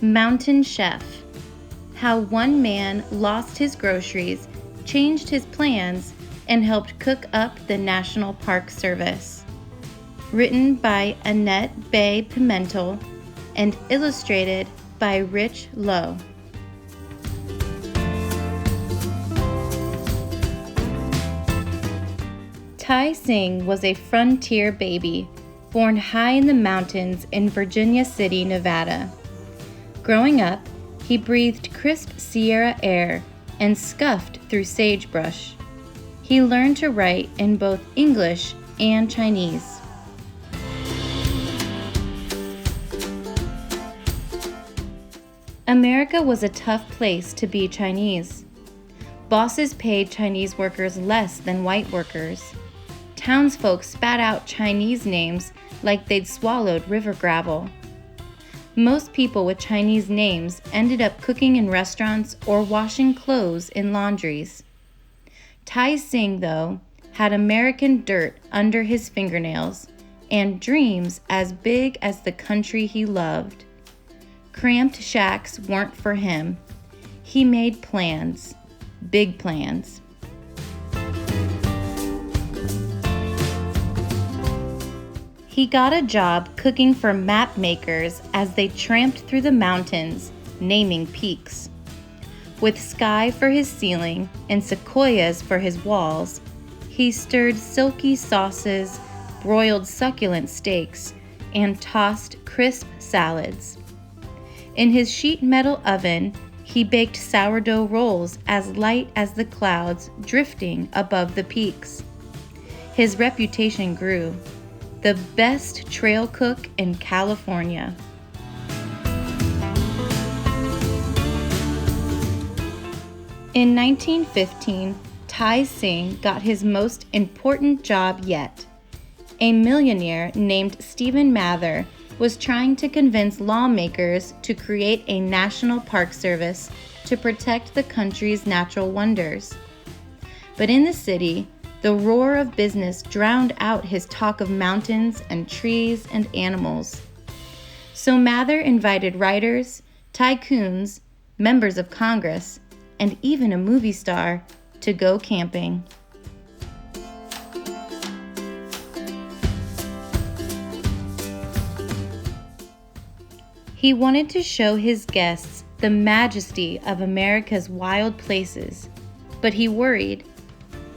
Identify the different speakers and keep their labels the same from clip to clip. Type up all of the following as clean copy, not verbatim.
Speaker 1: Mountain Chef: How one man lost his groceries, changed his plans, and helped cook up the National Park Service. Written by Annette Pimentel and illustrated by Rich Lowe. Tai Sing was a frontier baby, born high in the mountains in Virginia City, Nevada. Growing up, he breathed crisp Sierra air and scuffed through sagebrush. He learned to write in both English and Chinese. America was a tough place to be Chinese. Bosses paid Chinese workers less than white workers. Townsfolk spat out Chinese names like they'd swallowed river gravel. Most people with Chinese names ended up cooking in restaurants or washing clothes in laundries. Tai Sing, though, had American dirt under his fingernails and dreams as big as the country he loved. Cramped shacks weren't for him. He made plans, big plans. He got a job cooking for mapmakers as they tramped through the mountains, naming peaks. With sky for his ceiling and sequoias for his walls, he stirred silky sauces, broiled succulent steaks, and tossed crisp salads. In his sheet metal oven, he baked sourdough rolls as light as the clouds drifting above the peaks. His reputation grew. The best trail cook in California. In 1915, Tai Sing got his most important job yet. A millionaire named Stephen Mather was trying to convince lawmakers to create a national park service to protect the country's natural wonders. But in the city, the roar of business drowned out his talk of mountains and trees and animals. So Mather invited writers, tycoons, members of Congress, and even a movie star to go camping. He wanted to show his guests the majesty of America's wild places, but he worried.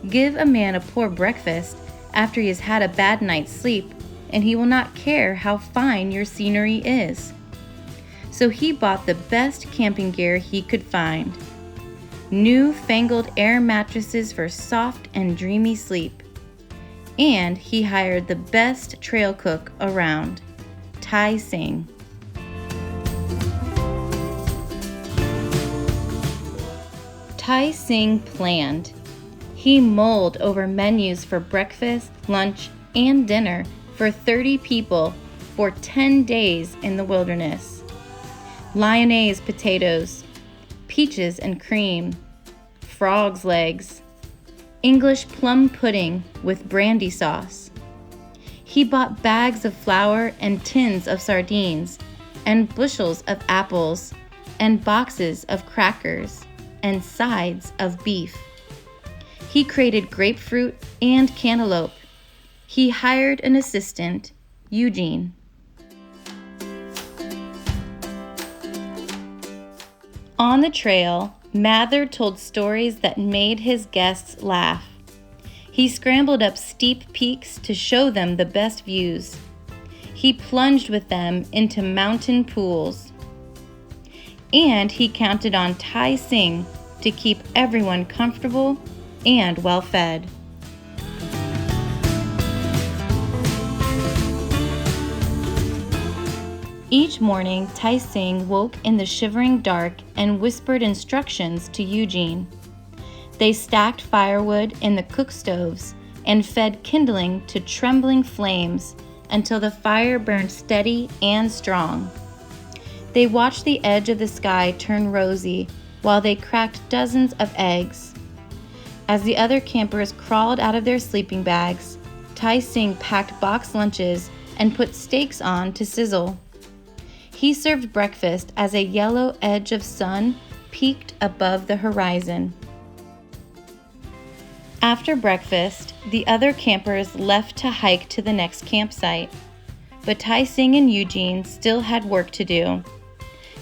Speaker 1: Give a man a poor breakfast after he has had a bad night's sleep, and he will not care how fine your scenery is. So he bought the best camping gear he could find. New-fangled air mattresses for soft and dreamy sleep. And he hired the best trail cook around, Tai Sing. Tai Sing planned. He mulled over menus for breakfast, lunch, and dinner for 30 people for 10 days in the wilderness. Lyonnaise potatoes, peaches and cream, frog's legs, English plum pudding with brandy sauce. He bought bags of flour and tins of sardines and bushels of apples and boxes of crackers and sides of beef. He crated grapefruit and cantaloupe. He hired an assistant, Eugene. On the trail, Mather told stories that made his guests laugh. He scrambled up steep peaks to show them the best views. He plunged with them into mountain pools. And he counted on Tai Sing to keep everyone comfortable and well-fed. Each morning, Tai Sing woke in the shivering dark and whispered instructions to Eugene. They stacked firewood in the cook stoves and fed kindling to trembling flames until the fire burned steady and strong. They watched the edge of the sky turn rosy while they cracked dozens of eggs. As the other campers crawled out of their sleeping bags, Tai Sing packed box lunches and put steaks on to sizzle. He served breakfast as a yellow edge of sun peaked above the horizon. After breakfast, the other campers left to hike to the next campsite, but Tai Sing and Eugene still had work to do.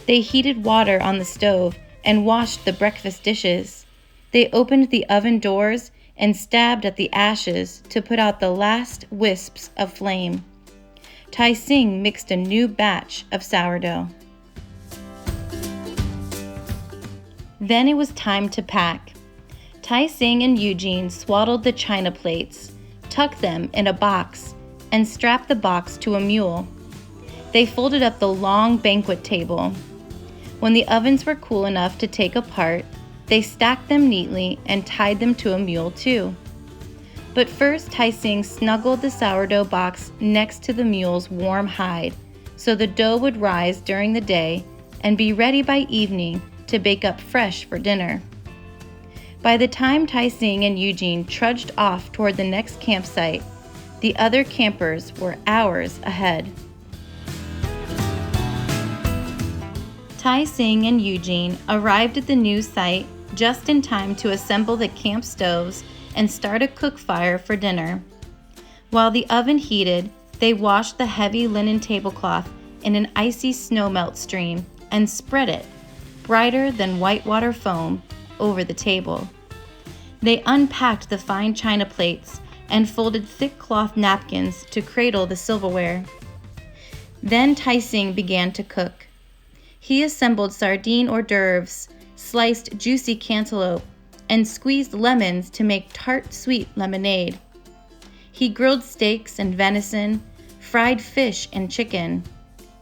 Speaker 1: They heated water on the stove and washed the breakfast dishes. They opened the oven doors and stabbed at the ashes to put out the last wisps of flame. Tai Sing mixed a new batch of sourdough. Then it was time to pack. Tai Sing and Eugene swaddled the china plates, tucked them in a box, and strapped the box to a mule. They folded up the long banquet table. When the ovens were cool enough to take apart, they stacked them neatly and tied them to a mule too. But first, Tai Sing snuggled the sourdough box next to the mule's warm hide, so the dough would rise during the day and be ready by evening to bake up fresh for dinner. By the time Tai Sing and Eugene trudged off toward the next campsite, the other campers were hours ahead. Tai Sing and Eugene arrived at the new site just in time to assemble the camp stoves and start a cook fire for dinner. While the oven heated, they washed the heavy linen tablecloth in an icy snowmelt stream and spread it, brighter than whitewater foam, over the table. They unpacked the fine china plates and folded thick cloth napkins to cradle the silverware. Then Tai Sing began to cook. He assembled sardine hors d'oeuvres, sliced juicy cantaloupe, and squeezed lemons to make tart sweet lemonade. He grilled steaks and venison, fried fish and chicken,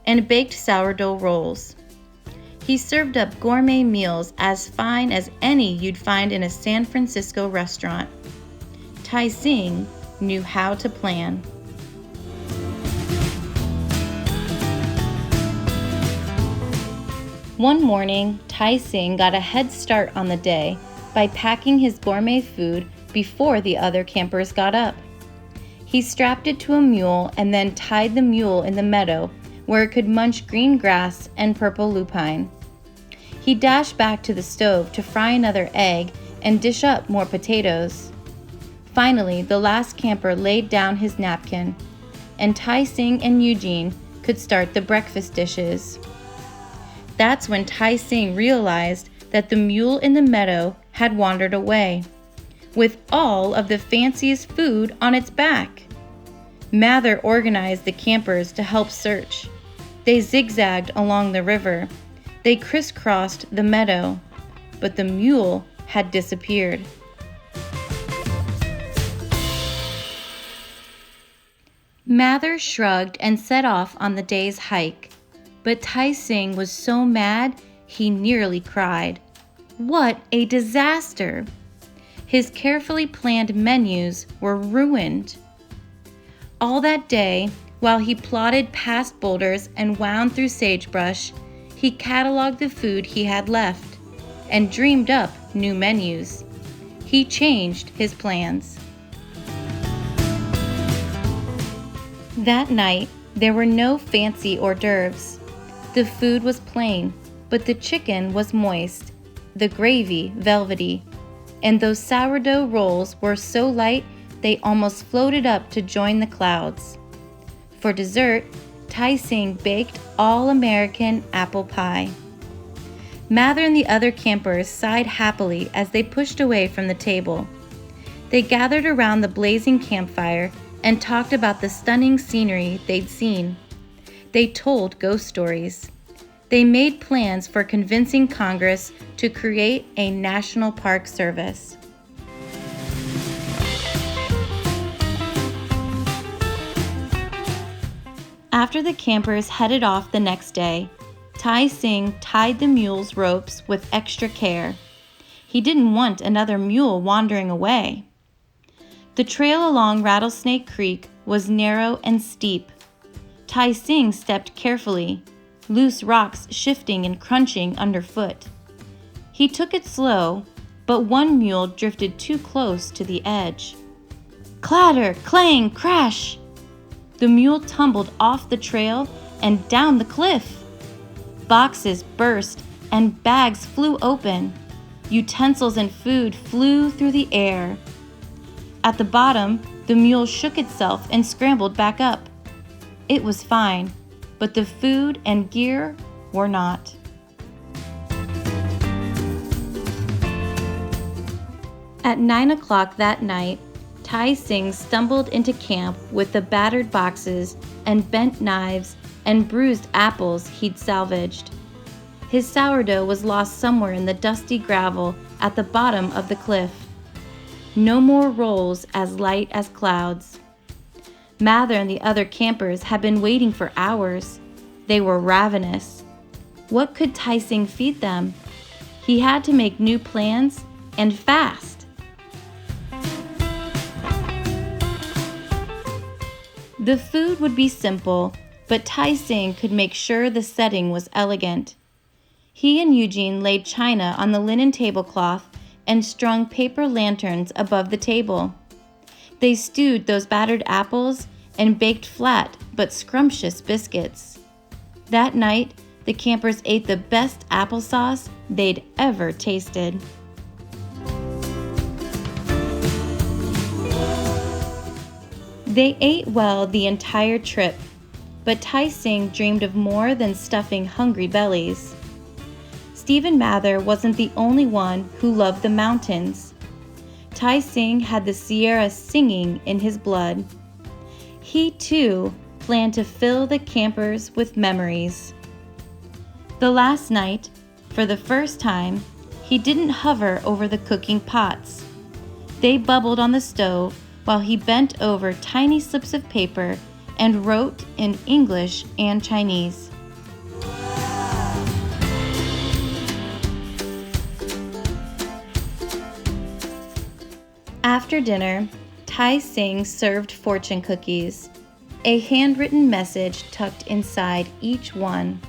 Speaker 1: and baked sourdough rolls. He served up gourmet meals as fine as any you'd find in a San Francisco restaurant. Tai Sing knew how to plan. One morning, Tai Sing got a head start on the day by packing his gourmet food before the other campers got up. He strapped it to a mule and then tied the mule in the meadow where it could munch green grass and purple lupine. He dashed back to the stove to fry another egg and dish up more potatoes. Finally, the last camper laid down his napkin, and Tai Sing and Eugene could start the breakfast dishes. That's when Tai Sing realized that the mule in the meadow had wandered away, with all of the fanciest food on its back. Mather organized the campers to help search. They zigzagged along the river. They crisscrossed the meadow, but the mule had disappeared. Mather shrugged and set off on the day's hike, but Tai Sing was so mad he nearly cried. What a disaster! His carefully planned menus were ruined. All that day, while he plodded past boulders and wound through sagebrush, he cataloged the food he had left and dreamed up new menus. He changed his plans. That night, there were no fancy hors d'oeuvres. The food was plain, but the chicken was moist, the gravy velvety, and those sourdough rolls were so light they almost floated up to join the clouds. For dessert, Tai Sing baked all-American apple pie. Mather and the other campers sighed happily as they pushed away from the table. They gathered around the blazing campfire and talked about the stunning scenery they'd seen. They told ghost stories. They made plans for convincing Congress to create a national park service. After the campers headed off the next day, Tai Sing tied the mule's ropes with extra care. He didn't want another mule wandering away. The trail along Rattlesnake Creek was narrow and steep. Tai Sing stepped carefully, loose rocks shifting and crunching underfoot. He took it slow, but one mule drifted too close to the edge. Clatter, clang, crash! The mule tumbled off the trail and down the cliff. Boxes burst and bags flew open. Utensils and food flew through the air. At the bottom, the mule shook itself and scrambled back up. It was fine, but the food and gear were not. At 9 o'clock that night, Tai Sing stumbled into camp with the battered boxes and bent knives and bruised apples he'd salvaged. His sourdough was lost somewhere in the dusty gravel at the bottom of the cliff. No more rolls as light as clouds. Mather and the other campers had been waiting for hours. They were ravenous. What could Tai Sing feed them? He had to make new plans and fast. The food would be simple, but Tai Sing could make sure the setting was elegant. He and Eugene laid china on the linen tablecloth and strung paper lanterns above the table. They stewed those battered apples and baked flat but scrumptious biscuits. That night, the campers ate the best applesauce they'd ever tasted. They ate well the entire trip, but Tai Sing dreamed of more than stuffing hungry bellies. Stephen Mather wasn't the only one who loved the mountains. Tai Sing had the Sierra singing in his blood. He, too, planned to fill the campers with memories. The last night, for the first time, he didn't hover over the cooking pots. They bubbled on the stove while he bent over tiny slips of paper and wrote in English and Chinese. After dinner, Tai Sing served fortune cookies, a handwritten message tucked inside each one.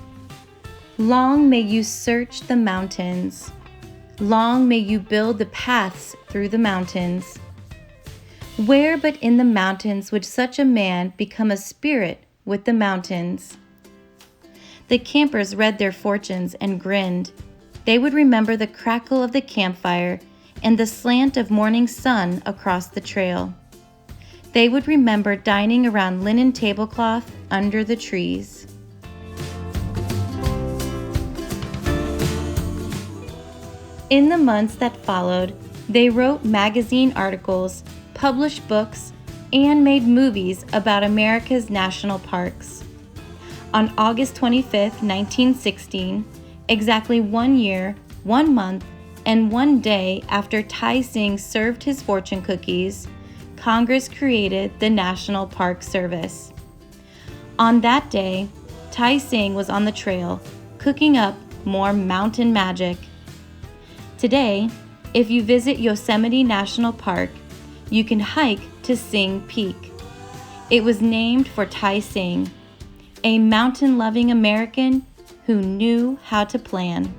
Speaker 1: Long may you search the mountains. Long may you build the paths through the mountains. Where but in the mountains would such a man become a spirit with the mountains? The campers read their fortunes and grinned. They would remember the crackle of the campfire and the slant of morning sun across the trail. They would remember dining around linen tablecloth under the trees. In the months that followed, they wrote magazine articles, published books, and made movies about America's national parks. On August 25, 1916, exactly 1 year, 1 month, and 1 day after Tai Sing served his fortune cookies, Congress created the National Park Service. On that day, Tai Sing was on the trail, cooking up more mountain magic. Today, if you visit Yosemite National Park, you can hike to Sing Peak. It was named for Tai Sing, a mountain-loving American who knew how to plan.